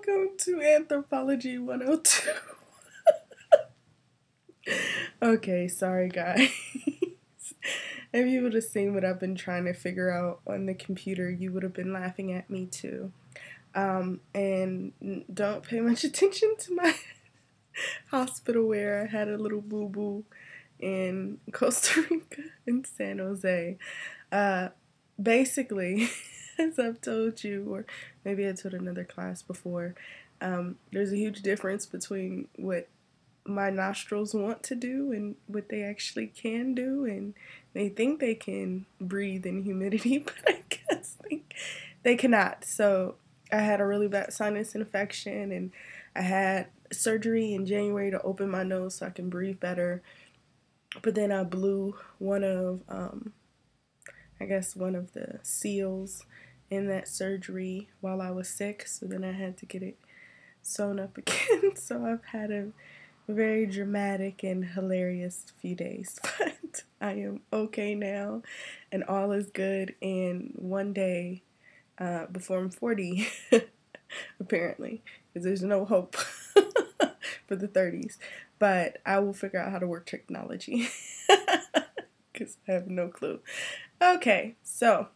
Welcome to Anthropology 102. Okay, sorry guys. If you would have seen what I've been trying to figure out on the computer, you would have been laughing at me too. And don't pay much attention to my hospital wear. I had a little boo-boo in Costa Rica, in San Jose. Basically, as I've told you, or maybe I told another class before, there's a huge difference between what my nostrils want to do and what they actually can do, and they think they can breathe in humidity, but I guess they cannot. So I had a really bad sinus infection, and I had surgery in January to open my nose so I can breathe better. But then I blew one of the seals in that surgery while I was sick, so then I had to get it sewn up again. So I've had a very dramatic and hilarious few days, but I am okay now and all is good. And one day before I'm 40, apparently, because there's no hope for the 30s, but I will figure out how to work technology because I have no clue. Okay, so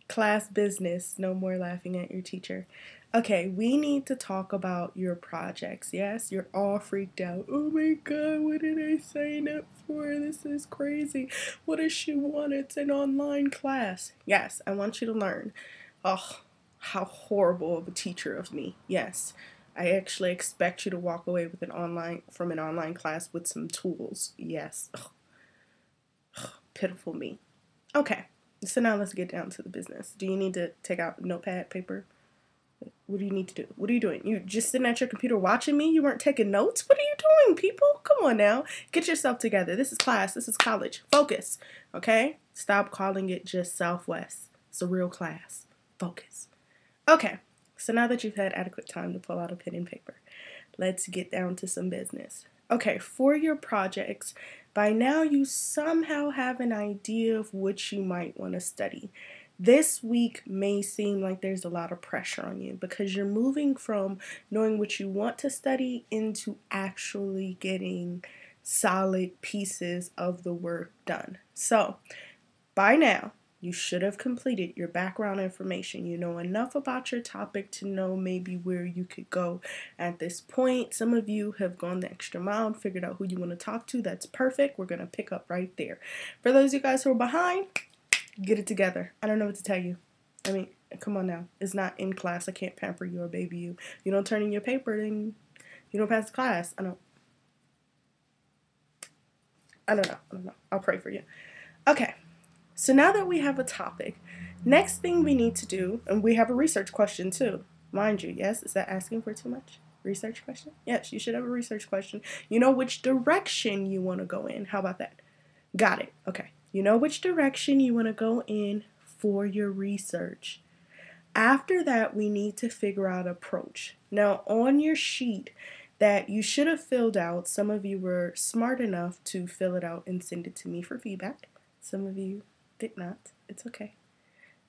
class business, no more laughing at your teacher. Okay, we need to talk about your projects. Yes, you're all freaked out. Oh my god, what did I sign up for? This is crazy. What does she want? It's an online class. Yes, I want you to learn. Oh, how horrible of a teacher of me. Yes, I actually expect you to walk away with an online class with some tools. Yes. Ugh, pitiful me. Okay, so now let's get down to the business. Do you need to take out notepad, paper? What do you need to do? What are you doing? You just sitting at your computer watching me? You weren't taking notes? What are you doing, people? Come on now. Get yourself together. This is class. This is college. Focus, okay? Stop calling it just Southwest. It's a real class. Focus. Okay, so now that you've had adequate time to pull out a pen and paper, let's get down to some business. Okay, for your projects, by now you somehow have an idea of what you might want to study. This week may seem like there's a lot of pressure on you because you're moving from knowing what you want to study into actually getting solid pieces of the work done. So, by now, you should have completed your background information. You know enough about your topic to know maybe where you could go at this point. Some of you have gone the extra mile and figured out who you want to talk to. That's perfect. We're going to pick up right there. For those of you guys who are behind, get it together. I don't know what to tell you. I mean, come on now. It's not in class. I can't pamper you or baby you. You don't turn in your paper, then you don't pass the class. I don't know. I'll pray for you. Okay. So now that we have a topic, next thing we need to do, and we have a research question too, mind you, yes? Is that asking for too much? Research question? Yes, you should have a research question. You know which direction you want to go in. How about that? Got it. Okay. You know which direction you want to go in for your research. After that, we need to figure out approach. Now, on your sheet that you should have filled out, some of you were smart enough to fill it out and send it to me for feedback. Some of you did not. It's okay.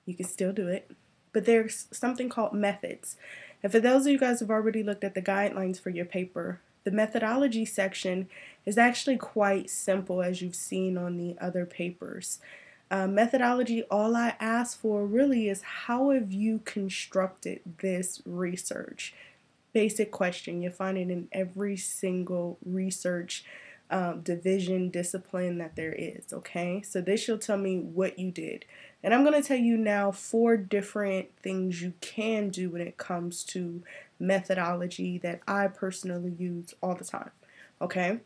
You can still do it. But there's something called methods. And for those of you guys who have already looked at the guidelines for your paper, the methodology section is actually quite simple, as you've seen on the other papers. Methodology, all I ask for really is how have you constructed this research? Basic question. You'll find it in every single research division, discipline that there is, okay? So this will tell me what you did. And I'm going to tell you now 4 different things you can do when it comes to methodology that I personally use all the time, okay?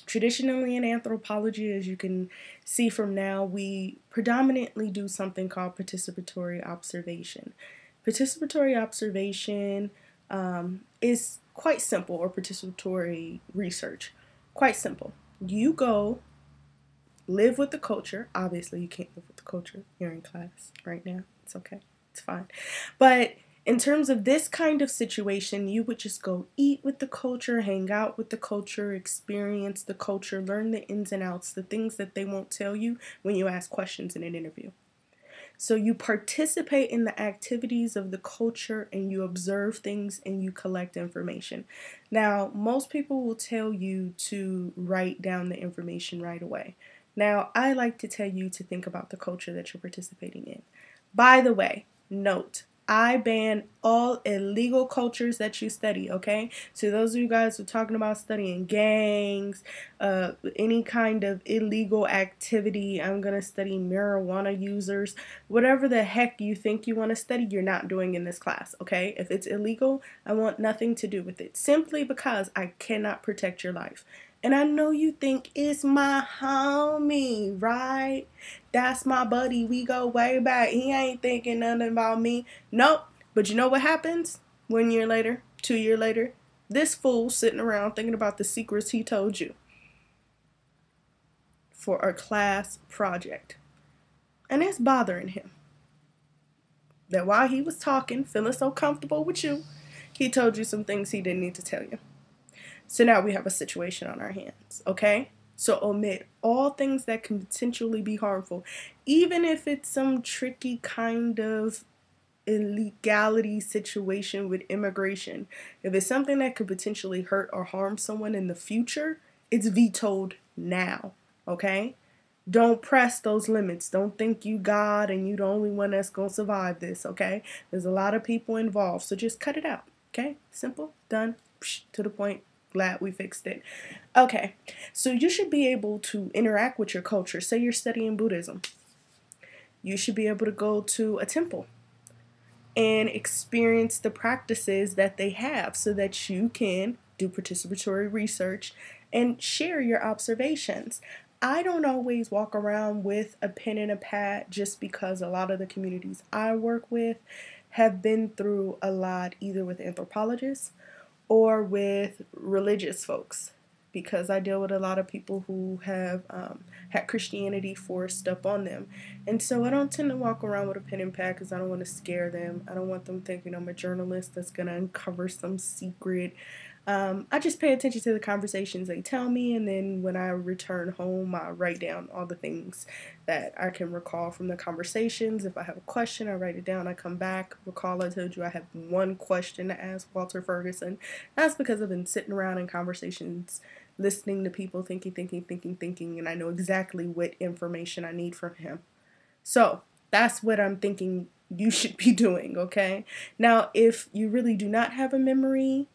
Traditionally in anthropology, as you can see from now, we predominantly do something called participatory observation. Participatory observation is quite simple, or participatory research. Quite simple. You go live with the culture. Obviously, you can't live with the culture. You're in class right now. It's okay. It's fine. But in terms of this kind of situation, you would just go eat with the culture, hang out with the culture, experience the culture, learn the ins and outs, the things that they won't tell you when you ask questions in an interview. So you participate in the activities of the culture and you observe things and you collect information. Now, most people will tell you to write down the information right away. Now, I like to tell you to think about the culture that you're participating in. By the way, note, I ban all illegal cultures that you study, okay? So those of you guys who are talking about studying gangs, any kind of illegal activity, I'm going to study marijuana users, whatever the heck you think you want to study, you're not doing in this class, okay? If it's illegal, I want nothing to do with it, simply because I cannot protect your life. And I know you think it's my homie, right? That's my buddy. We go way back. He ain't thinking nothing about me. Nope. But you know what happens? 1 year later, 2 year later, this fool sitting around thinking about the secrets he told you for a class project. And it's bothering him that while he was talking, feeling so comfortable with you, he told you some things he didn't need to tell you. So now we have a situation on our hands, okay? So omit all things that can potentially be harmful, even if it's some tricky kind of illegality situation with immigration. If it's something that could potentially hurt or harm someone in the future, it's vetoed now, okay? Don't press those limits. Don't think you God and you the only one that's going to survive this, okay? There's a lot of people involved, so just cut it out, okay? Simple, done, to the point. Glad we fixed it. Okay, so you should be able to interact with your culture. Say you're studying Buddhism. You should be able to go to a temple and experience the practices that they have so that you can do participatory research and share your observations. I don't always walk around with a pen and a pad just because a lot of the communities I work with have been through a lot, either with anthropologists or with religious folks, because I deal with a lot of people who have had Christianity forced up on them. And so I don't tend to walk around with a pen and pad because I don't want to scare them. I don't want them thinking I'm a journalist that's going to uncover some secret. I just pay attention to the conversations they tell me, and then when I return home, I write down all the things that I can recall from the conversations. If I have a question, I write it down. I come back. Recall I told you I have one question to ask Walter Ferguson. That's because I've been sitting around in conversations, listening to people thinking, and I know exactly what information I need from him. So that's what I'm thinking you should be doing, okay? Now, if you really do not have a memory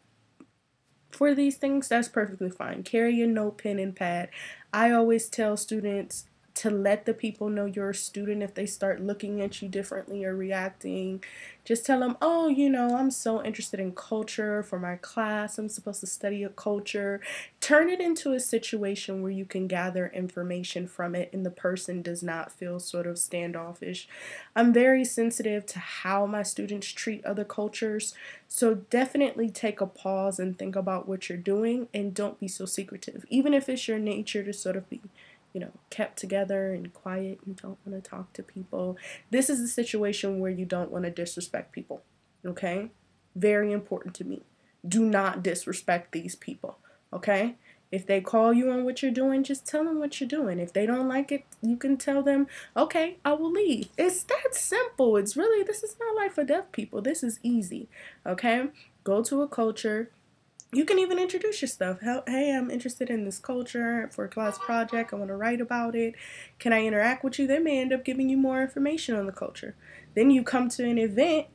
for these things, that's perfectly fine. Carry a note, pen, and pad. I always tell students to let the people know you're a student if they start looking at you differently or reacting. Just tell them, oh, I'm so interested in culture for my class. I'm supposed to study a culture. Turn it into a situation where you can gather information from it and the person does not feel sort of standoffish. I'm very sensitive to how my students treat other cultures. So definitely take a pause and think about what you're doing and don't be so secretive. Even if it's your nature to sort of be kept together and quiet and don't want to talk to people. This is a situation where you don't want to disrespect people, okay? Very important to me. Do not disrespect these people, okay? If they call you on what you're doing, just tell them what you're doing. If they don't like it, you can tell them, okay, I will leave. It's that simple. This is not life or death, people. This is easy, okay? Go to a culture. You can even introduce your stuff. Hey, I'm interested in this culture for a class project. I want to write about it. Can I interact with you? They may end up giving you more information on the culture. Then you come to an event.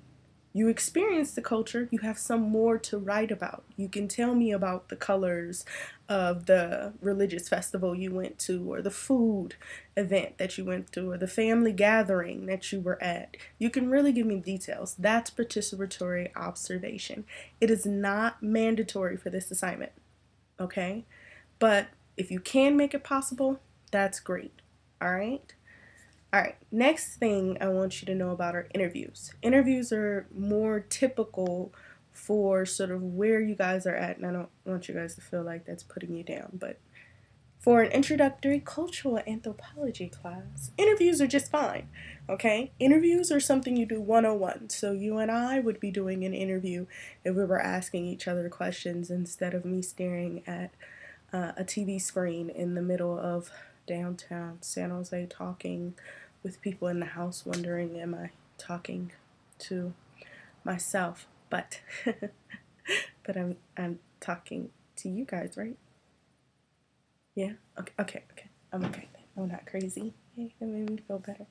You experience the culture, you have some more to write about. You can tell me about the colors of the religious festival you went to, or the food event that you went to, or the family gathering that you were at. You can really give me details. That's participatory observation. It is not mandatory for this assignment, okay? But if you can make it possible, that's great, all right? All right, next thing I want you to know about are interviews. Interviews are more typical for sort of where you guys are at, and I don't want you guys to feel like that's putting you down, but for an introductory cultural anthropology class, interviews are just fine, okay? Interviews are something you do 101, so you and I would be doing an interview if we were asking each other questions instead of me staring at a TV screen in the middle of downtown San Jose talking with people in the house wondering, am I talking to myself? But but I'm talking to you guys, right? Yeah. Okay. I'm okay then. I'm not crazy. Yay, that made me feel better.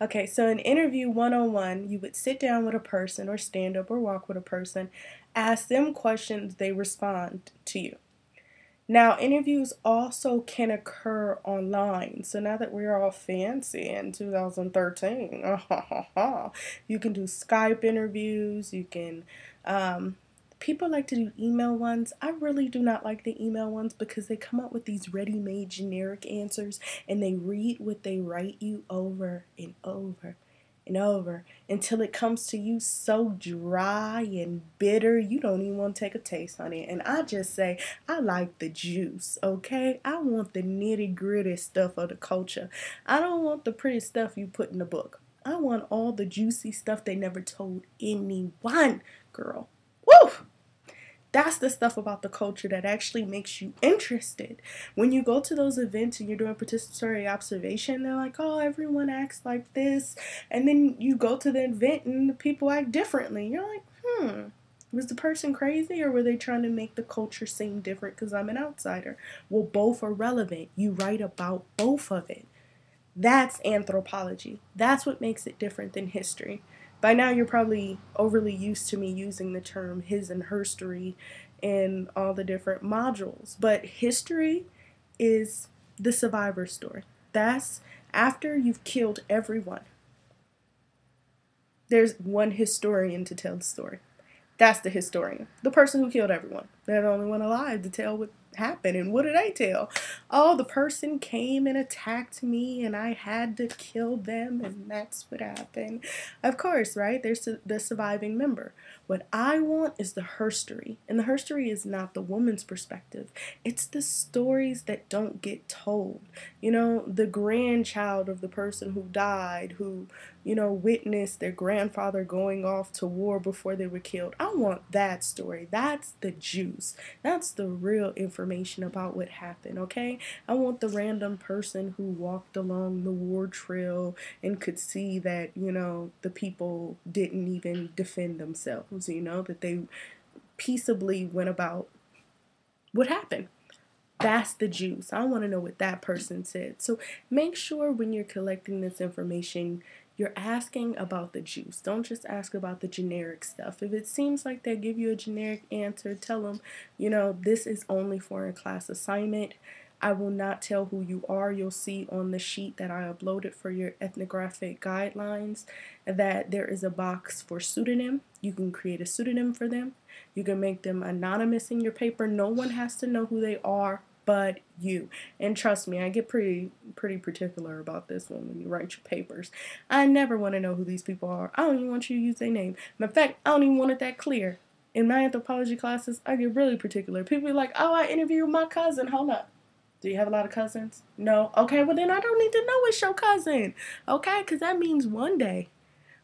Okay, so in interview 101, you would sit down with a person or stand up or walk with a person, ask them questions, they respond to you. Now, interviews also can occur online. So now that we're all fancy in 2013, you can do Skype interviews. You can, people like to do email ones. I really do not like the email ones because they come up with these ready-made generic answers and they read what they write you over and over and over until it comes to you so dry and bitter you don't even want to take a taste on it. And I just say, I like the juice, okay? I want the nitty gritty stuff of the culture. I don't want the pretty stuff you put in the book. I want all the juicy stuff they never told anyone, girl. Woo! That's the stuff about the culture that actually makes you interested. When you go to those events and you're doing participatory observation, they're like, oh, everyone acts like this. And then you go to the event and the people act differently. You're like, was the person crazy or were they trying to make the culture seem different because I'm an outsider? Well, both are relevant. You write about both of it. That's anthropology. That's what makes it different than history. By now, you're probably overly used to me using the term his and herstory in all the different modules. But history is the survivor story. That's after you've killed everyone. There's one historian to tell the story. That's the historian, the person who killed everyone. They're the only one alive to tell what happened. And what did I tell? Oh, the person came and attacked me and I had to kill them and that's what happened. Of course, right? There's the surviving member. What I want is the herstory. And the herstory is not the woman's perspective. It's the stories that don't get told. You know, the grandchild of the person who died, who, you know, witnessed their grandfather going off to war before they were killed. I want that story. That's the juice. That's the real information about what happened, okay? I want the random person who walked along the war trail and could see that, you know, the people didn't even defend themselves, you know, that they peaceably went about what happened. That's the juice. I want to know what that person said. So make sure when you're collecting this information, you're asking about the juice. Don't just ask about the generic stuff. If it seems like they give you a generic answer, tell them, you know, this is only for a class assignment. I will not tell who you are. You'll see on the sheet that I uploaded for your ethnographic guidelines that there is a box for pseudonym. You can create a pseudonym for them. You can make them anonymous in your paper. No one has to know who they are but you. And trust me, I get pretty particular about this one when you write your papers. I never want to know who these people are. I don't even want you to use their name. Matter of fact, I don't even want it that clear. In my anthropology classes, I get really particular. People are like, oh, I interviewed my cousin. Hold up. Do you have a lot of cousins? No? Okay, well then I don't need to know it's your cousin. Okay, because that means one day,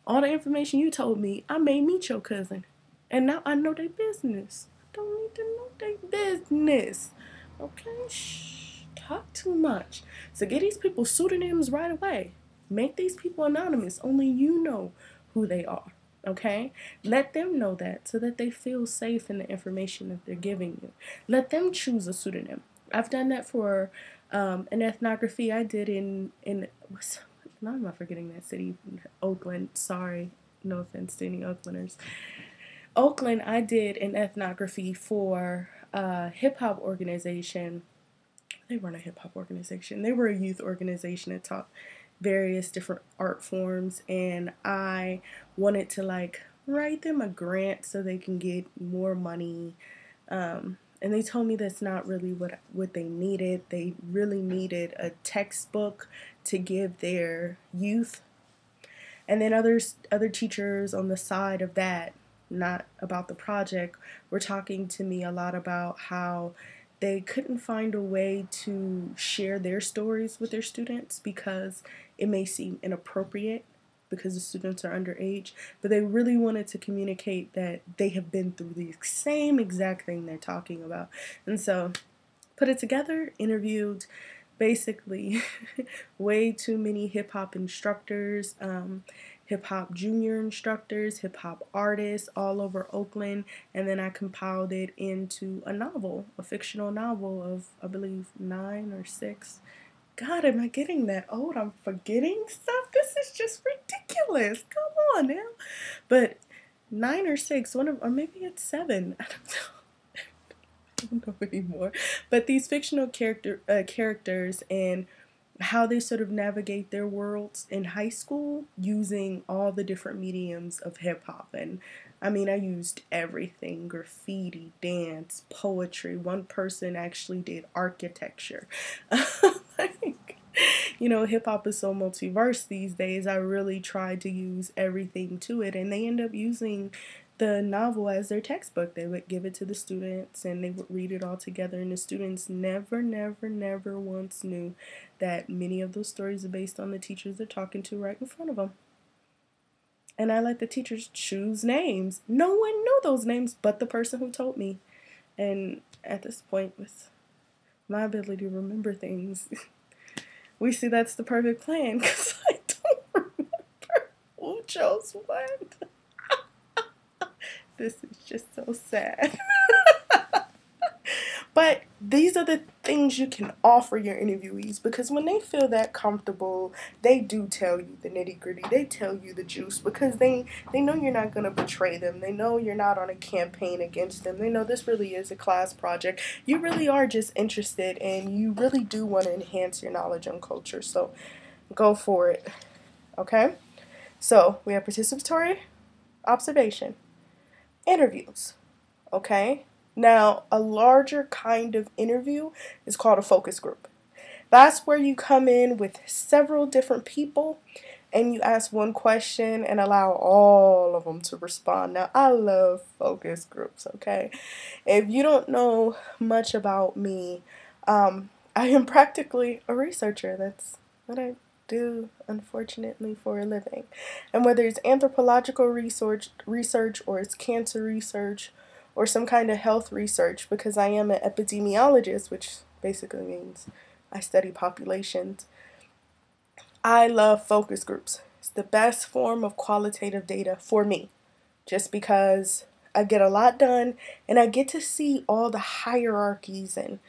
all the information you told me, I may meet your cousin. And now I know their business. I don't need to know their business. Okay, shh, talk too much. So get these people pseudonyms right away. Make these people anonymous. Only you know who they are. Okay? Let them know that so that they feel safe in the information that they're giving you. Let them choose a pseudonym. I've done that for an ethnography I did in now am I forgetting that city? Oakland. Sorry. No offense to any Oaklanders. Oakland, I did an ethnography for a hip hop organization. They weren't a hip hop organization. They were a youth organization that taught various different art forms, and I wanted to like write them a grant so they can get more money. And they told me that's not really what they needed. They really needed a textbook to give their youth. And then other teachers on the side of that, not about the project, were talking to me a lot about how they couldn't find a way to share their stories with their students because it may seem inappropriate because the students are underage, but they really wanted to communicate that they have been through the same exact thing they're talking about. And so put it together, interviewed basically way too many hip hop instructors, hip hop junior instructors, hip hop artists all over Oakland, and then I compiled it into a novel, a fictional novel of, I believe, 9 or 6. God, am I getting that old? I'm forgetting stuff. This is just ridiculous. Come on now. But 9 or 6, or maybe it's 7. I don't know. I don't know anymore. But these fictional characters and how they sort of navigate their worlds in high school using all the different mediums of hip hop. And I mean, I used everything: graffiti, dance, poetry. One person actually did architecture. Like, you know, hip hop is so multiverse these days. I really tried to use everything to it, and they end up using the novel as their textbook. They would give it to the students and they would read it all together, and the students never, never, never once knew that many of those stories are based on the teachers they're talking to right in front of them. And I let the teachers choose names. No one knew those names but the person who told me. And at this point, with my ability to remember things, we see that's the perfect plan, because I don't remember who chose what. This is just so sad. But these are the things you can offer your interviewees, because when they feel that comfortable, they do tell you the nitty gritty. They tell you the juice, because they know you're not going to betray them. They know you're not on a campaign against them. They know this really is a class project. You really are just interested, and you really do want to enhance your knowledge on culture. So go for it. Okay? So we have participatory, observation, interviews. Okay? Now, a larger kind of interview is called a focus group. That's where you come in with several different people and you ask one question and allow all of them to respond. Now, I love focus groups, okay? If you don't know much about me, I am practically a researcher. That's what I do, unfortunately, for a living. And whether it's anthropological research or it's cancer research, or some kind of health research, because I am an epidemiologist, which basically means I study populations. I love focus groups. It's the best form of qualitative data for me, just because I get a lot done and I get to see all the hierarchies and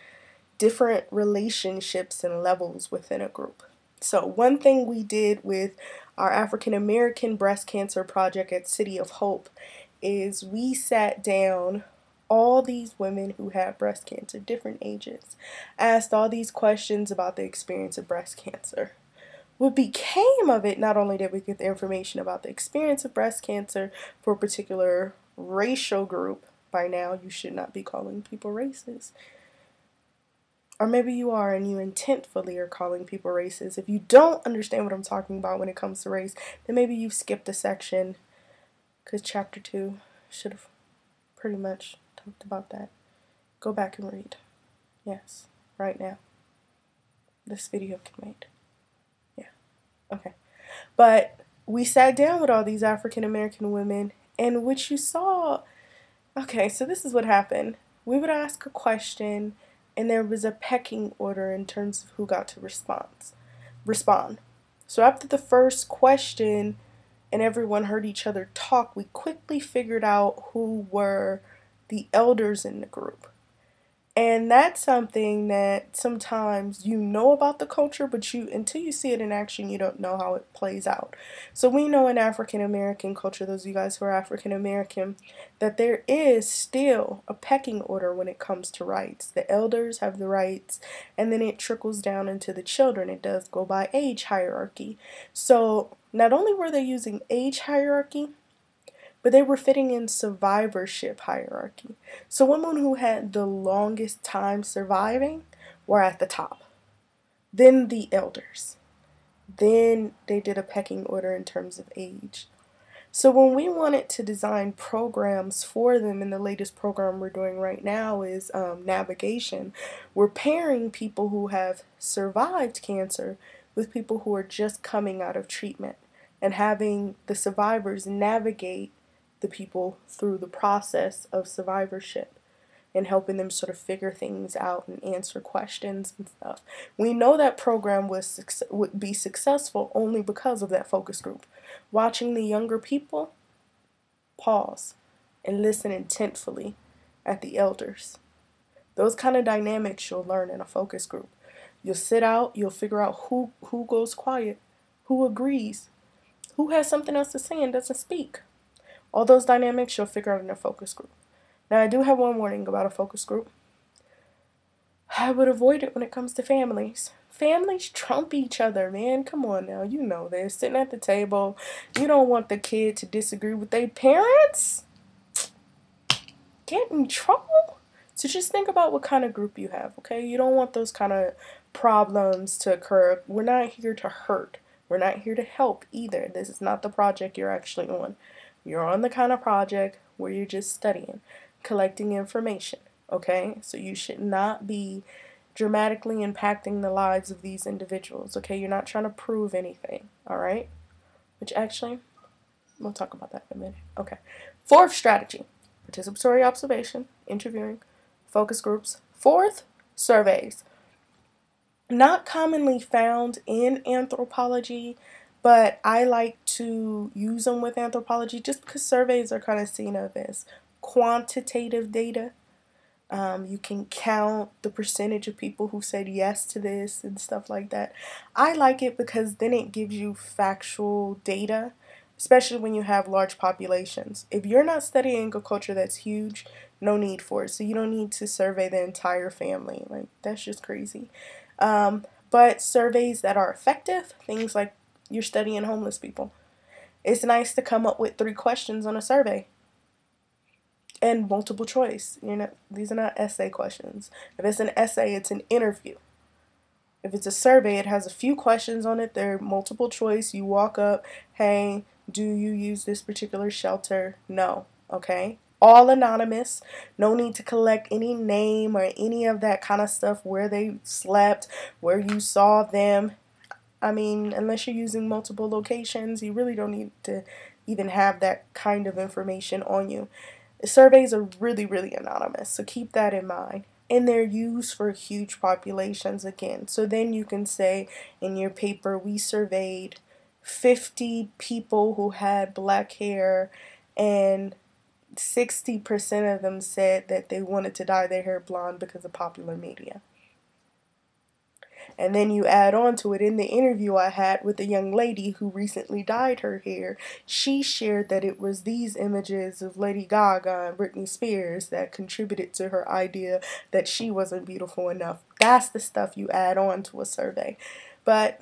different relationships and levels within a group. So one thing we did with our African American breast cancer project at City of Hope is we sat down all these women who had breast cancer, different ages, asked all these questions about the experience of breast cancer. What became of it, not only did we get the information about the experience of breast cancer for a particular racial group. By now, you should not be calling people racist. Or maybe you are and you intentfully are calling people racist. If you don't understand what I'm talking about when it comes to race, then maybe you've skipped a section, because chapter 2 should have pretty much talked about that. Go back and read. Yes, right now. This video can wait. Yeah, okay. But we sat down with all these African American women, and what you saw, okay, so this is what happened. We would ask a question, and there was a pecking order in terms of who got to respond. So after the first question, and everyone heard each other talk, we quickly figured out who were the elders in the group. And that's something that sometimes you know about the culture, but until you see it in action, you don't know how it plays out. So we know in African American culture, those of you guys who are African American, that there is still a pecking order when it comes to rights. The elders have the rights, and then it trickles down into the children. It does go by age hierarchy. So not only were they using age hierarchy, but they were fitting in survivorship hierarchy. So women who had the longest time surviving were at the top. Then the elders. Then they did a pecking order in terms of age. So when we wanted to design programs for them, and the latest program we're doing right now is navigation, we're pairing people who have survived cancer with people who are just coming out of treatment, and having the survivors navigate the people through the process of survivorship. and helping them sort of figure things out and answer questions and stuff. We know that program would be successful only because of that focus group. Watching the younger people, pause and listen intentfully at the elders. Those kind of dynamics you'll learn in a focus group. You'll sit out, you'll figure out who goes quiet, who agrees, who has something else to say and doesn't speak. All those dynamics you'll figure out in a focus group. Now, I do have one warning about a focus group. I would avoid it when it comes to families. Families trump each other, man. Come on now, you know they're sitting at the table. You don't want the kid to disagree with their parents. Get in trouble. So just think about what kind of group you have, okay? You don't want those kind of problems to occur. We're not here to hurt. We're not here to help either. This is not the project you're actually on. You're on the kind of project where you're just studying, collecting information, okay? So you should not be dramatically impacting the lives of these individuals, okay? You're not trying to prove anything, all right? Which actually, we'll talk about that in a minute. Okay. Fourth strategy, participatory observation, interviewing, focus groups. Fourth, surveys. Not commonly found in anthropology, but I like to use them with anthropology just because surveys are kind of seen of as quantitative data. You can count the percentage of people who said yes to this and stuff like that. I like it because then it gives you factual data, especially when you have large populations. If you're not studying a culture that's huge, no need for it. So you don't need to survey the entire family. Like, that's just crazy. But surveys that are effective, things like you're studying homeless people, it's nice to come up with 3 questions on a survey. And multiple choice. These are not essay questions. If it's an essay, it's an interview. If it's a survey, it has a few questions on it. They're multiple choice. You walk up, hey, do you use this particular shelter? No. Okay? All anonymous. No need to collect any name or any of that kind of stuff, where they slept, where you saw them. I mean, unless you're using multiple locations, you really don't need to even have that kind of information on you. Surveys are really, really anonymous, so keep that in mind. And they're used for huge populations again. So then you can say in your paper, we surveyed 50 people who had black hair, and 60% of them said that they wanted to dye their hair blonde because of popular media. And then you add on to it, in the interview I had with a young lady who recently dyed her hair, she shared that it was these images of Lady Gaga and Britney Spears that contributed to her idea that she wasn't beautiful enough. That's the stuff you add on to a survey. But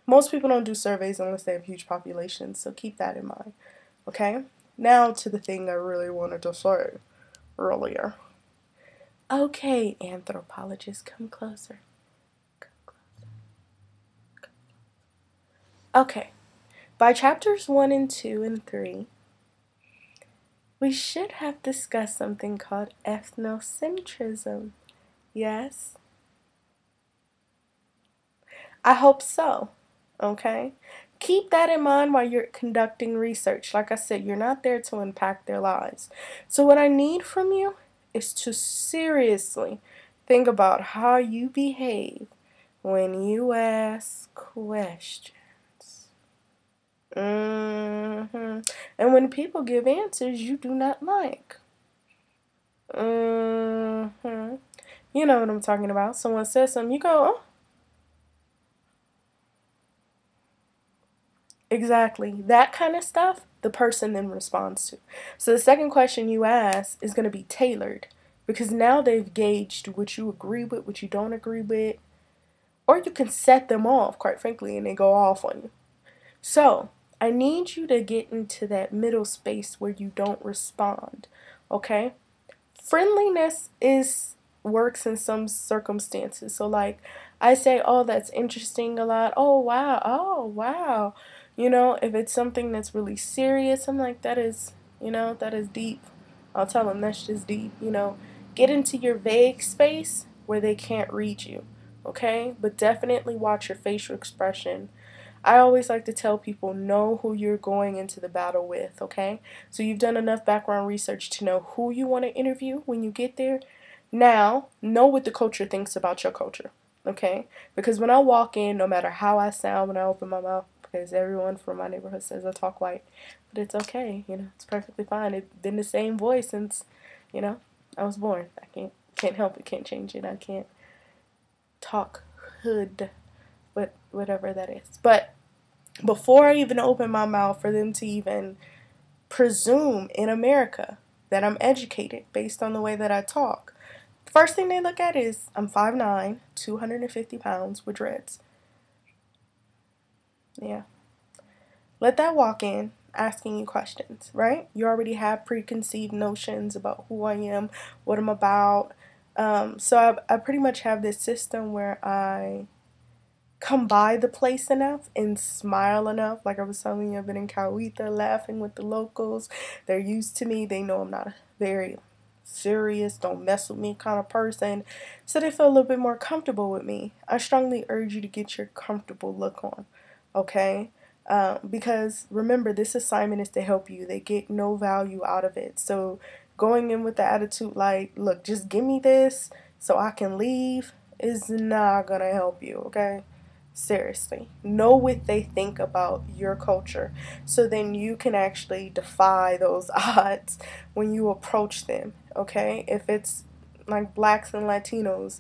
most people don't do surveys unless they have huge populations, so keep that in mind. Okay? Now to the thing I really wanted to say earlier. Okay, anthropologists, come closer. Okay, by chapters 1 and 2 and 3, we should have discussed something called ethnocentrism. Yes? I hope so. Okay? Keep that in mind while you're conducting research. Like I said, you're not there to impact their lives. So what I need from you is to seriously think about how you behave when you ask questions. And when people give answers you do not like. You know what I'm talking about. Someone says something, you go, oh. Exactly. That kind of stuff, the person then responds to. So the second question you ask is going to be tailored, because now they've gauged what you agree with, what you don't agree with. Or you can set them off, quite frankly, and they go off on you. So I need you to get into that middle space where you don't respond, okay? Friendliness works in some circumstances. So like I say, oh, that's interesting a lot. Oh, wow. Oh, wow. If it's something that's really serious, I'm like, that is deep. I'll tell them that's just deep. Get into your vague space where they can't read you, okay? But definitely watch your facial expression. I always like to tell people, know who you're going into the battle with, okay? So you've done enough background research to know who you want to interview when you get there. Now, know what the culture thinks about your culture, okay? Because when I walk in, no matter how I sound when I open my mouth, because everyone from my neighborhood says I talk white, but it's okay, it's perfectly fine. It's been the same voice since, I was born. I can't help it, can't change it. I can't talk hood, but whatever that is. But before I even open my mouth for them to even presume in America that I'm educated based on the way that I talk, the first thing they look at is I'm 5'9", 250 pounds with dreads. Yeah. Let that walk in asking you questions, right? You already have preconceived notions about who I am, what I'm about. So I pretty much have this system where I come by the place enough and smile enough. Like I was telling you, I've been in Cahuita laughing with the locals. They're used to me. They know I'm not a very serious, don't mess with me kind of person. So they feel a little bit more comfortable with me. I strongly urge you to get your comfortable look on, okay? Because remember, this assignment is to help you. They get no value out of it. So going in with the attitude like, look, just give me this so I can leave is not going to help you, okay? Seriously. Know what they think about your culture so then you can actually defy those odds when you approach them, okay? If it's like blacks and Latinos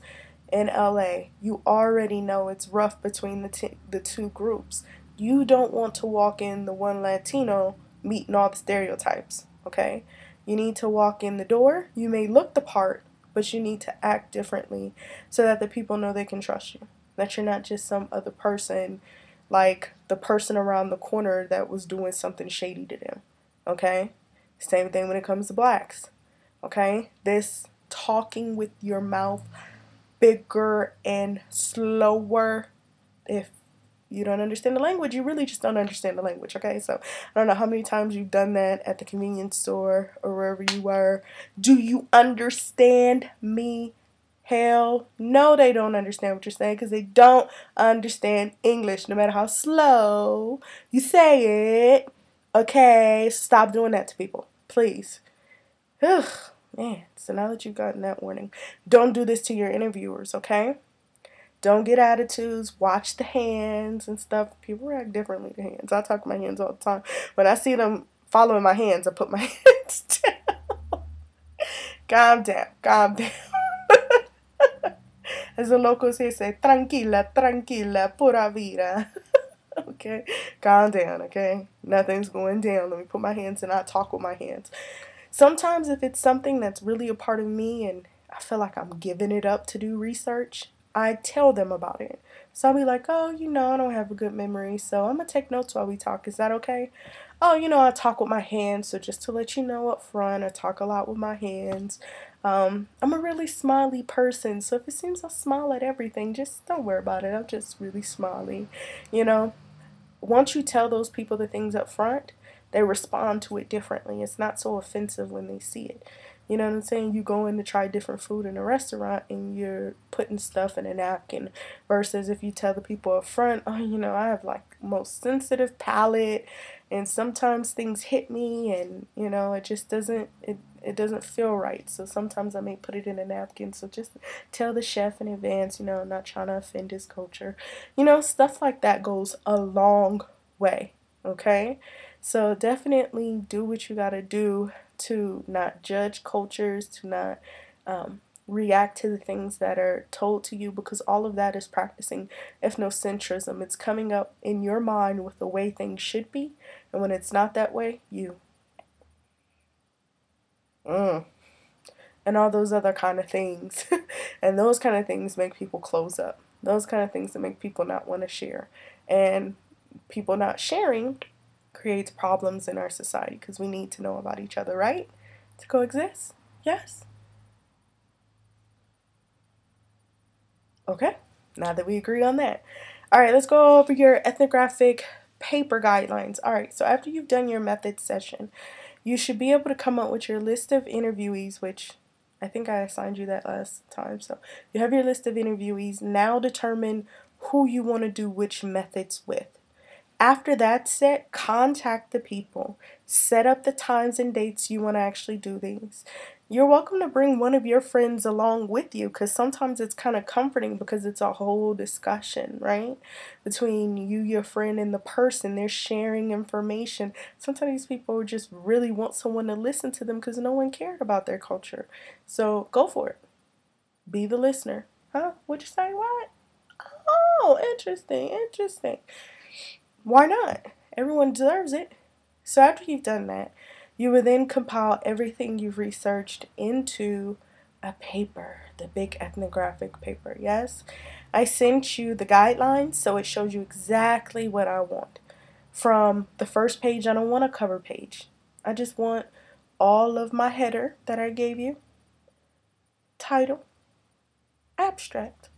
in LA, you already know it's rough between the two groups. You don't want to walk in the one Latino meeting all the stereotypes, okay? You need to walk in the door. You may look the part, but you need to act differently so that the people know they can trust you. That you're not just some other person, like the person around the corner that was doing something shady to them, okay? Same thing when it comes to blacks, okay? This talking with your mouth bigger and slower. If you don't understand the language, you really just don't understand the language, okay? So I don't know how many times you've done that at the convenience store or wherever you were. Do you understand me? Hell no, they don't understand what you're saying because they don't understand English no matter how slow you say it. Okay, stop doing that to people, please. Ugh, man, so now that you've gotten that warning, don't do this to your interviewers, okay? Don't get attitudes. Watch the hands and stuff. People react differently to hands. I talk to my hands all the time. When I see them following my hands, I put my hands down. Calm down. Calm down. As the locals here say, tranquila, tranquila, pura vida. Okay? Calm down, okay? Nothing's going down. Let me put my hands and I talk with my hands. Sometimes if it's something that's really a part of me and I feel like I'm giving it up to do research, I tell them about it. So I'll be like, oh, I don't have a good memory, so I'm going to take notes while we talk. Is that okay? Oh, I talk with my hands, so just to let you know up front, I talk a lot with my hands. I'm a really smiley person, so if it seems I smile at everything, just don't worry about it. I'm just really smiley, you know? Once you tell those people the things up front, they respond to it differently. It's not so offensive when they see it. You know what I'm saying? You go in to try different food in a restaurant and you're putting stuff in a napkin versus if you tell the people up front, oh, I have like most sensitive palate and sometimes things hit me and, it just it doesn't feel right. So sometimes I may put it in a napkin. So just tell the chef in advance, I'm not trying to offend his culture. Stuff like that goes a long way, okay? So definitely do what you gotta do to not judge cultures, to not react to the things that are told to you because all of that is practicing ethnocentrism. It's coming up in your mind with the way things should be, and when it's not that way, mm, and all those other kind of things. And those kind of things make people close up. Those kind of things that make people not want to share. And people not sharing creates problems in our society because we need to know about each other, right? To coexist? Yes? Okay, now that we agree on that. All right, let's go over your ethnographic paper guidelines. All right, so after you've done your method session, you should be able to come up with your list of interviewees, which I think I assigned you that last time. So you have your list of interviewees. Now determine who you want to do which methods with. After that's set, contact the people. Set up the times and dates you want to actually do these. You're welcome to bring one of your friends along with you because sometimes it's kind of comforting because it's a whole discussion, right? Between you, your friend, and the person. They're sharing information. Sometimes people just really want someone to listen to them because no one cared about their culture. So go for it. Be the listener. Huh? What'd you say? What? Oh, interesting, interesting. Why not? Everyone deserves it. So after you've done that, you will then compile everything you've researched into a paper, the big ethnographic paper. Yes, I sent you the guidelines so it shows you exactly what I want. From the first page, I don't want a cover page. I just want all of my header that I gave you, title, abstract.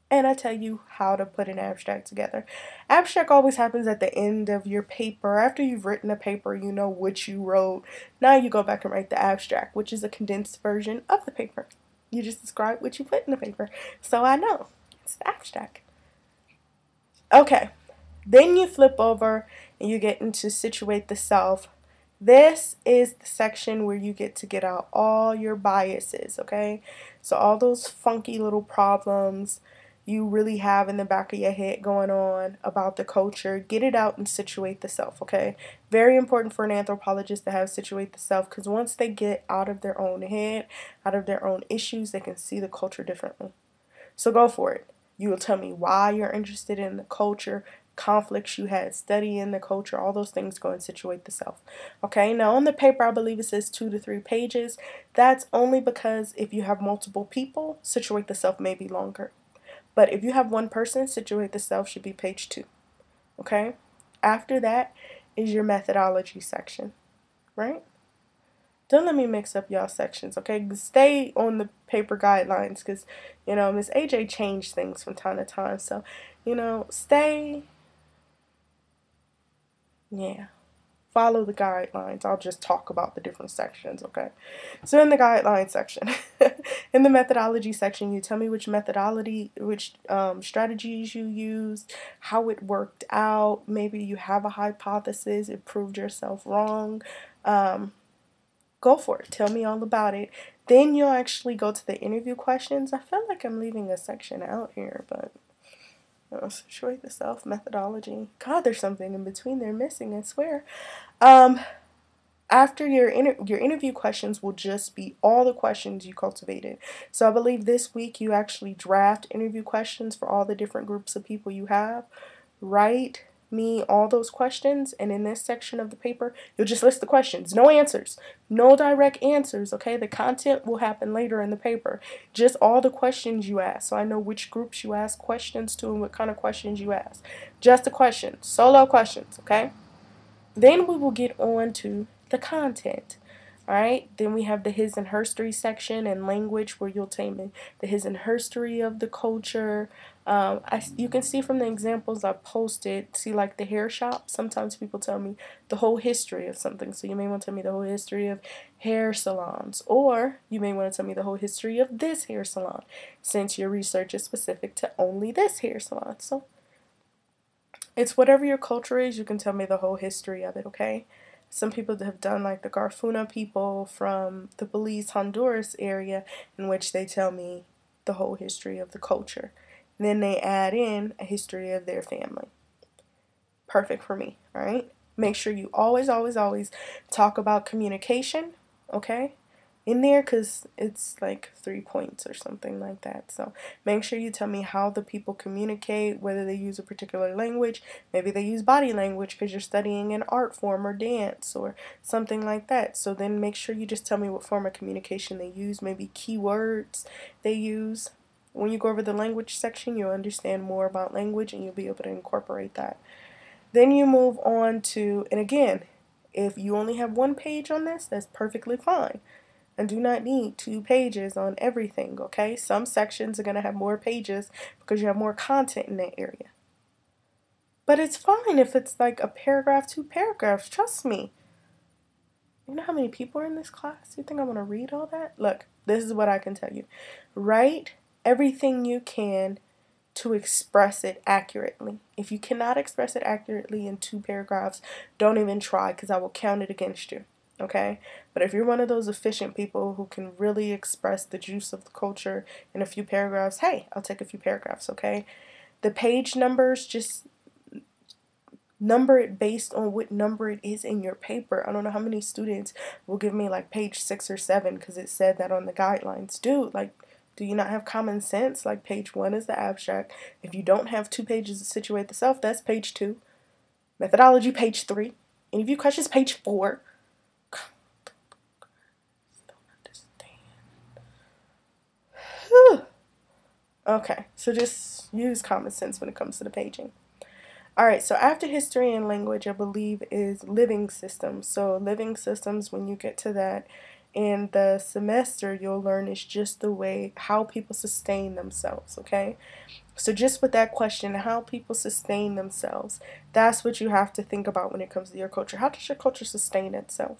And I tell you how to put an abstract together. Abstract always happens at the end of your paper. After you've written a paper, you know what you wrote. Now you go back and write the abstract, which is a condensed version of the paper. You just describe what you put in the paper. So I know. It's the abstract. Okay. Then you flip over and you get into situate the self. This is the section where you get to get out all your biases, okay? So all those funky little problems you really have in the back of your head going on about the culture, get it out and situate the self, okay? Very important for an anthropologist to have situate the self because once they get out of their own head, out of their own issues, they can see the culture differently. So go for it. You will tell me why you're interested in the culture, conflicts you had studying the culture, all those things go and situate the self. Okay, now on the paper, I believe it says 2 to 3 pages. That's only because if you have multiple people, situate the self may be longer. But if you have one person, situate the self should be page 2. Okay, after that is your methodology section, right? Don't let me mix up y'all sections, okay? Stay on the paper guidelines because, Miss AJ changed things from time to time. So, stay, yeah, follow the guidelines. I'll just talk about the different sections, okay? So in the guideline section, in the methodology section, you tell me which methodology, which strategies you used, how it worked out. Maybe you have a hypothesis, it proved yourself wrong. Go for it. Tell me all about it. Then you'll actually go to the interview questions. I feel like I'm leaving a section out here, but situate the self methodology. God, there's something in between there missing, I swear. Um, After your interview questions will just be all the questions you cultivated. So I believe this week you actually draft interview questions for all the different groups of people you have. Write me all those questions, and in this section of the paper you'll just list the questions. No answers, no direct answers, okay? The content will happen later in the paper. Just all the questions you ask, so I know which groups you ask questions to and what kind of questions you ask. Just the questions, solo questions, okay? Then we will get on to the content. Alright, then we have the his and herstory section and language where you'll tell me the his and herstory of the culture. You can see from the examples I posted, see like the hair shop, sometimes people tell me the whole history of something. So you may want to tell me the whole history of hair salons, or you may want to tell me the whole history of this hair salon, since your research is specific to only this hair salon. So it's whatever your culture is, you can tell me the whole history of it, okay? Some people have done like the Garifuna people from the Belize, Honduras area, in which they tell me the whole history of the culture. And then they add in a history of their family. Perfect for me, all right? Make sure you always, always, always talk about communication, okay? In there, because it's like 3 points or something like that. So make sure you tell me how the people communicate, whether they use a particular language. Maybe they use body language because you're studying an art form or dance or something like that. So then make sure you just tell me what form of communication they use, maybe keywords they use. When you go over the language section, you'll understand more about language and you'll be able to incorporate that. Then you move on to, and again, if you only have 1 page on this, that's perfectly fine. And do not need 2 pages on everything, okay? Some sections are going to have more pages because you have more content in that area. But it's fine if it's like a paragraph, 2 paragraphs, trust me. You know how many people are in this class? You think I want to read all that? Look, this is what I can tell you. Write everything you can to express it accurately. If you cannot express it accurately in 2 paragraphs, don't even try, because I will count it against you. Okay? But if you're one of those efficient people who can really express the juice of the culture in a few paragraphs, hey, I'll take a few paragraphs, okay? The page numbers, just number it based on what number it is in your paper. I don't know how many students will give me like page 6 or 7 because it said that on the guidelines. Dude, like, do you not have common sense? Like, page 1 is the abstract. If you don't have 2 pages to situate the self, that's page 2. Methodology, page 3. Interview questions, page 4. Don't understand. Okay, so just use common sense when it comes to the paging. Alright, so after history and language, I believe, is living systems. So living systems, when you get to that in the semester, you'll learn is just the way how people sustain themselves, okay? So just with that question, how people sustain themselves, that's what you have to think about when it comes to your culture. How does your culture sustain itself?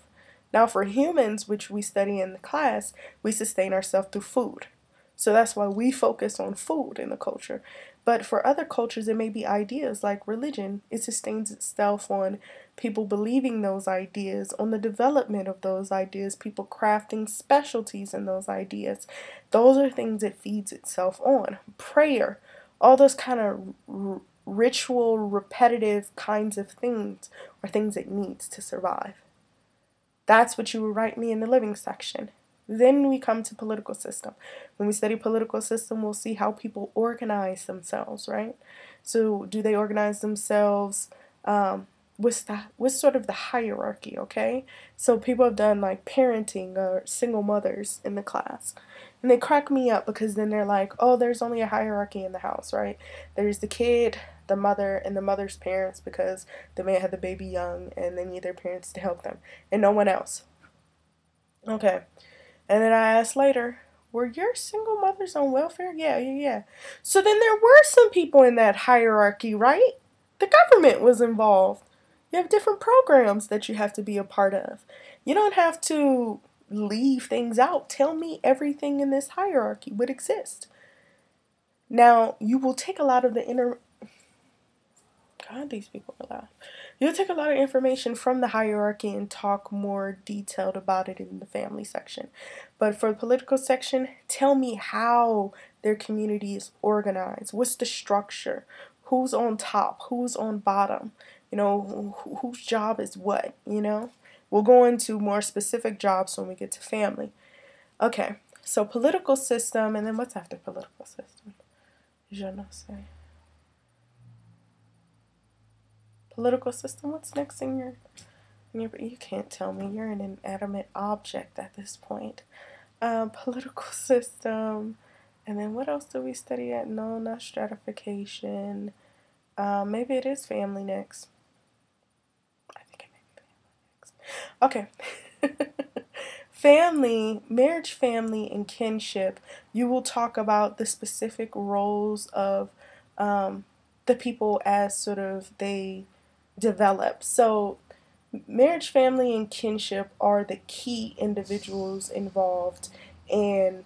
Now for humans, which we study in the class, we sustain ourselves through food. So that's why we focus on food in the culture. But for other cultures, it may be ideas like religion. It sustains itself on people believing those ideas, on the development of those ideas, people crafting specialties in those ideas. Those are things it feeds itself on. Prayer, all those kind of ritual, repetitive kinds of things are things it needs to survive. That's what you would write me in the living section. Then we come to political system. When we study political system, we'll see how people organize themselves, right? So do they organize themselves? What's sort of the hierarchy, okay? So people have done like parenting or single mothers in the class. And they crack me up because then they're like, oh, there's only a hierarchy in the house, right? There's the kid, the mother, and the mother's parents because they may have had the baby young and they need their parents to help them. And no one else. Okay. And then I asked later, were your single mothers on welfare? Yeah. So then there were some people in that hierarchy, right? The government was involved. You have different programs that you have to be a part of. You don't have to leave things out. Tell me everything in this hierarchy would exist. Now, you will take a lot of the God, these people are loud. You'll take a lot of information from the hierarchy and talk more detailed about it in the family section. But for the political section, tell me how their community is organized. What's the structure? Who's on top? Who's on bottom? You know, whose job is what, you know? We'll go into more specific jobs when we get to family. Okay, so political system, and then what's after political system? Je ne sais. Political system, what's next in your, you can't tell me, you're an inanimate object at this point. Political system, and then what else do we study at? No, not stratification. Maybe it is family next. I think it may be family next. Okay. Family, marriage, family, and kinship, you will talk about the specific roles of the people as sort of they develop. So marriage, family, and kinship are the key individuals involved in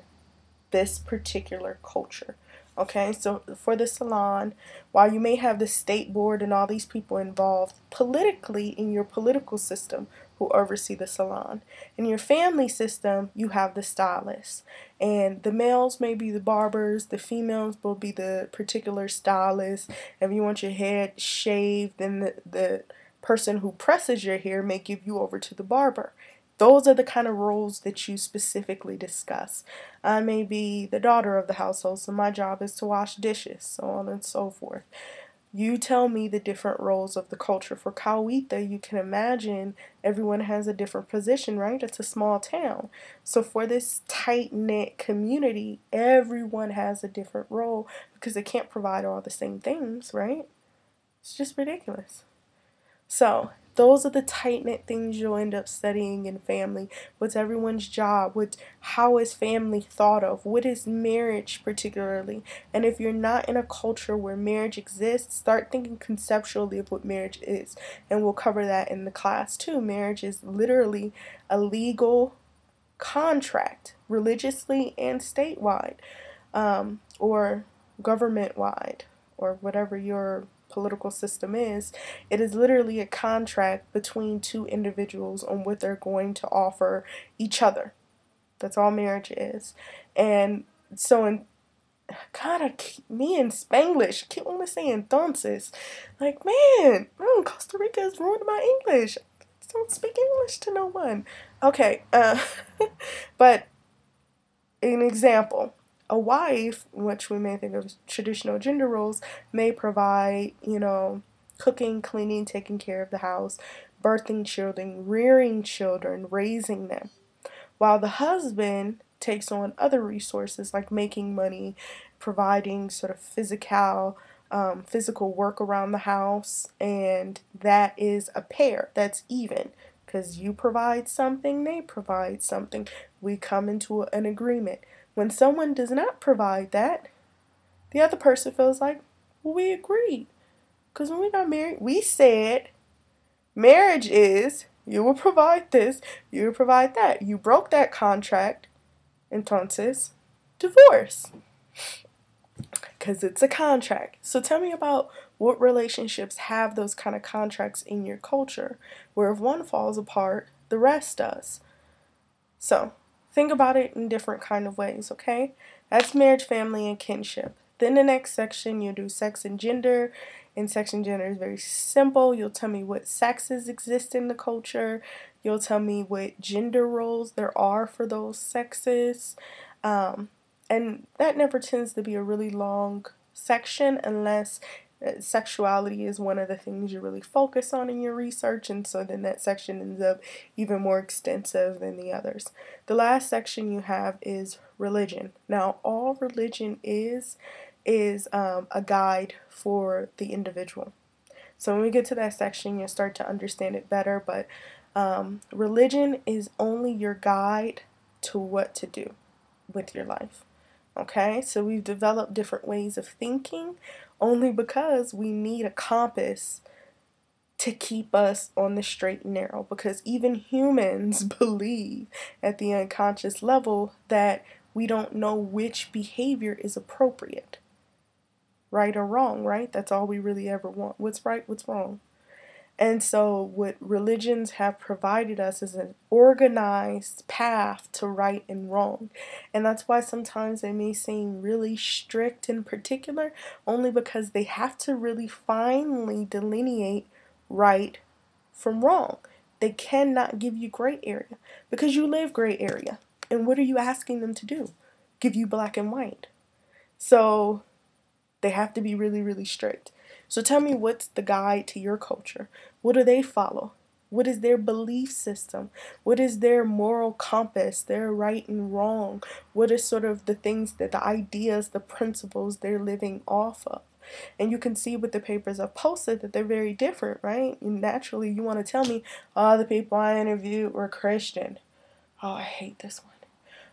this particular culture. Okay, so for the salon, while you may have the state board and all these people involved politically in your political system who oversee the salon, in your family system, you have the stylists. And the males may be the barbers, the females will be the particular stylists. If you want your head shaved, then the person who presses your hair may give you over to the barber. Those are the kind of roles that you specifically discuss. I may be the daughter of the household, so my job is to wash dishes, so on and so forth. You tell me the different roles of the culture. For Coweta, you can imagine everyone has a different position, right? It's a small town. So for this tight-knit community, everyone has a different role because they can't provide all the same things, right? It's just ridiculous. So those are the tight-knit things you'll end up studying in family. What's everyone's job? How is family thought of? What is marriage particularly? And if you're not in a culture where marriage exists, start thinking conceptually of what marriage is. And we'll cover that in the class too. Marriage is literally a legal contract, religiously and statewide. Or government-wide, or whatever your political system is, it is literally a contract between two individuals on what they're going to offer each other. That's all marriage is. And so in God, me in Spanglish, I keep on saying entonces. Like, man, Costa Rica is ruining my English. I don't speak English to no one. Okay, but an example. A wife, which we may think of as traditional gender roles, may provide, cooking, cleaning, taking care of the house, birthing children, rearing children, raising them, while the husband takes on other resources like making money, providing sort of physical work around the house, and that is a pair. That's even, because you provide something, they provide something. We come into an agreement. When someone does not provide that, the other person feels like, well, we agreed. Because when we got married, we said marriage is you will provide this, you will provide that. You broke that contract, entonces, divorce. Because it's a contract. So tell me about what relationships have those kind of contracts in your culture, where if one falls apart, the rest does. So think about it in different kind of ways, okay? That's marriage, family, and kinship. Then the next section, you'll do sex and gender. And sex and gender is very simple. You'll tell me what sexes exist in the culture. You'll tell me what gender roles there are for those sexes. And that never tends to be a really long section unless sexuality is one of the things you really focus on in your research, and so then that section ends up even more extensive than the others. The last section you have is religion. Now, all religion is a guide for the individual. So when we get to that section, you'll start to understand it better, but religion is only your guide to what to do with your life. Okay, so we've developed different ways of thinking only because we need a compass to keep us on the straight and narrow, because even humans believe at the unconscious level that we don't know which behavior is appropriate. Right or wrong, right? That's all we really ever want. What's right, what's wrong? And so what religions have provided us is an organized path to right and wrong. And that's why sometimes they may seem really strict in particular, only because they have to really finely delineate right from wrong. They cannot give you gray area because you live gray area. And what are you asking them to do? Give you black and white. So they have to be really, really strict. So tell me, what's the guide to your culture? What do they follow? What is their belief system? What is their moral compass, their right and wrong? What are sort of the things, that the ideas, the principles they're living off of? And you can see with the papers I've posted that they're very different, right? And naturally, you want to tell me, all the people I interviewed were Christian. Oh, I hate this one.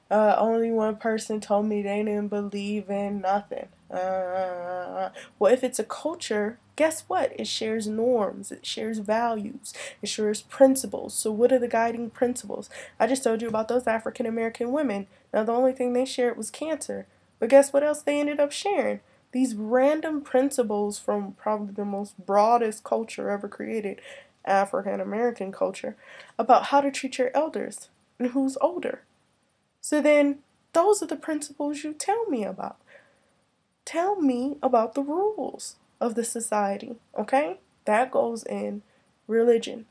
Only one person told me they didn't believe in nothing. Well, if it's a culture, guess what? It shares norms, it shares values, it shares principles. So what are the guiding principles? I just told you about those African American women. Now, the only thing they shared was cancer. But guess what else they ended up sharing? These random principles from probably the most broadest culture ever created, African American culture, about how to treat your elders and who's older. So then, those are the principles you tell me about. Tell me about the rules of the society, okay? That goes in religion.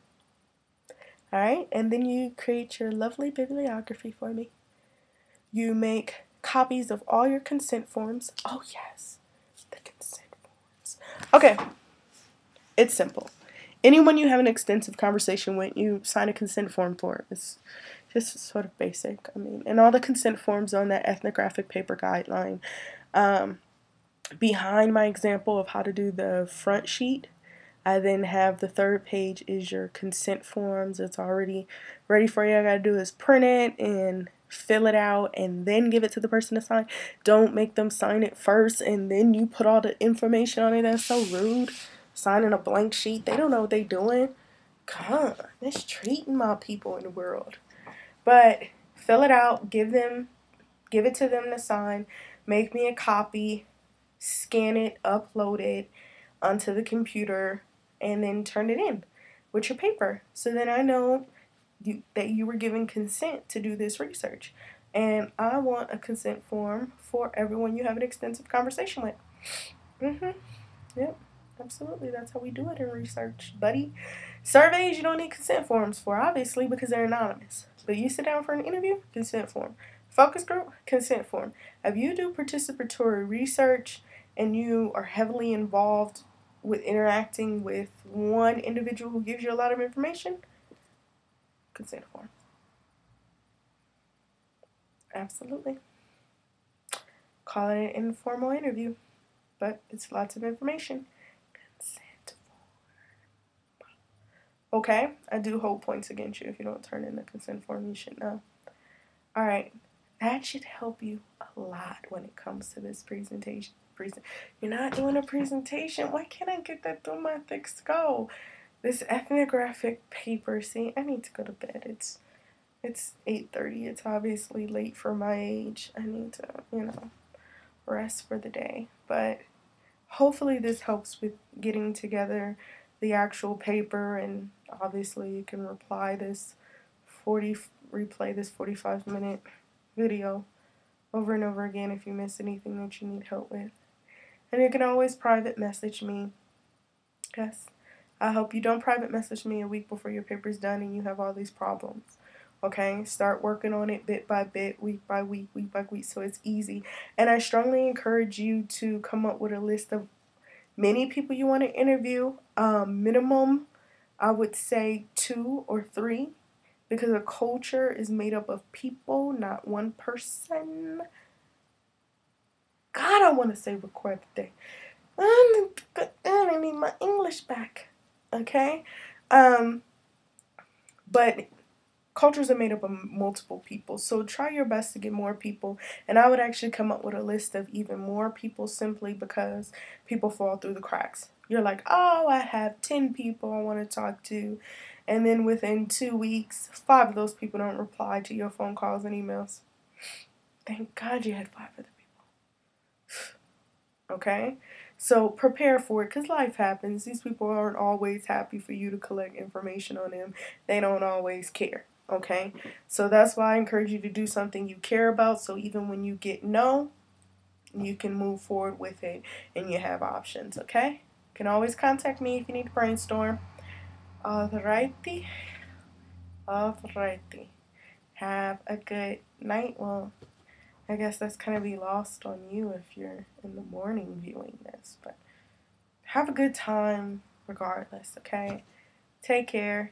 All right? And then you create your lovely bibliography for me. You make copies of all your consent forms. Oh, yes, the consent forms. Okay, it's simple. Anyone you have an extensive conversation with, you sign a consent form for. It's just sort of basic. I mean, and all the consent forms on that ethnographic paper guideline. Behind my example of how to do the front sheet, I then have the third page is your consent forms. It's already ready for you. All I gotta do is print it and fill it out and then give it to the person to sign. Don't make them sign it first and then you put all the information on it. That's so rude. Signing a blank sheet. They don't know what they're doing. Come on, mistreating my people in the world. But fill it out, give it to them to sign, make me a copy, scan it, upload it onto the computer, and then turn it in with your paper. So then I know that you were given consent to do this research. And I want a consent form for everyone you have an extensive conversation with. Yep, absolutely. That's how we do it in research, buddy. Surveys you don't need consent forms for, obviously, because they're anonymous. But you sit down for an interview, consent form. Focus group, consent form. If you do participatory research and you are heavily involved with interacting with one individual who gives you a lot of information, consent form. Absolutely. Call it an informal interview, but it's lots of information. Consent form. Okay, I do hold points against you if you don't turn in the consent form. You should know. All right, that should help you a lot when it comes to this presentation. You're not doing a presentation. Why can't I get that through my thick skull? This ethnographic paper. See, I need to go to bed. It's 8:30. It's obviously late for my age. I need to, rest for the day. But hopefully this helps with getting together the actual paper, and obviously you can replay this 45-minute video over and over again if you miss anything that you need help with. And you can always private message me. Yes, I hope you don't private message me a week before your paper's done and you have all these problems. Okay, start working on it bit by bit, week by week, so it's easy. And I strongly encourage you to come up with a list of many people you want to interview. Minimum, I would say 2 or 3, because a culture is made up of people, not one person. God, I want to say record the day. I need my English back. Okay? But cultures are made up of multiple people, so try your best to get more people. And I would actually come up with a list of even more people, simply because people fall through the cracks. You're like, oh, I have 10 people I want to talk to, and then within 2 weeks 5 of those people don't reply to your phone calls and emails. Thank God you had 5 other people. Okay, so prepare for it, because life happens. These people aren't always happy for you to collect information on them. They don't always care. Okay, so that's why I encourage you to do something you care about, so even when you get no, you can move forward with it and you have options. Okay, you can always contact me if you need to brainstorm. Alrighty, have a good night. Well, I guess that's gonna be lost on you if you're in the morning viewing this, but have a good time regardless. Okay, take care.